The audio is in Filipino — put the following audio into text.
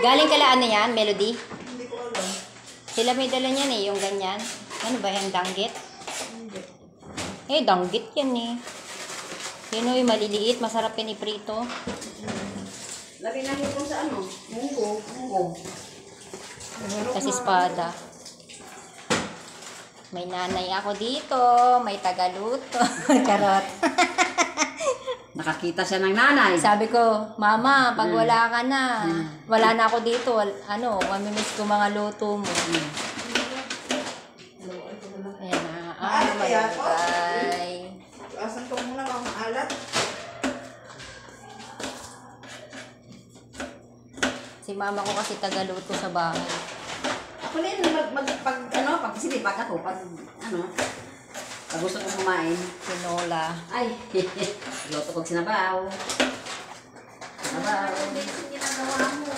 Galing kala ano yan, Melody? Hindi ko alam. Sila may dala niyan eh, yung ganyan. Ano ba yan, danggit? Hindi. Eh, danggit yan eh. Yun o, yung maliliit, masarap yan iprito. Lagay natin kung sa ano, munggo. Kasi espada. May nanay ako dito, may tagaluto. Charot. Nakakita siya ng nanay. Sabi ko, Mama, pag wala ka na, wala na ako dito, mamimiss ko mga luto mo. Ayan na, malagay. Asan ko muna mga maalat? Si mama ko kasi tagaluto sa bahay. Ako din, pag sinipag ako, pag gusto ko kumain. Tinola. Ay, luto kong sinabaw. Sinabaw. Ginagawa mo.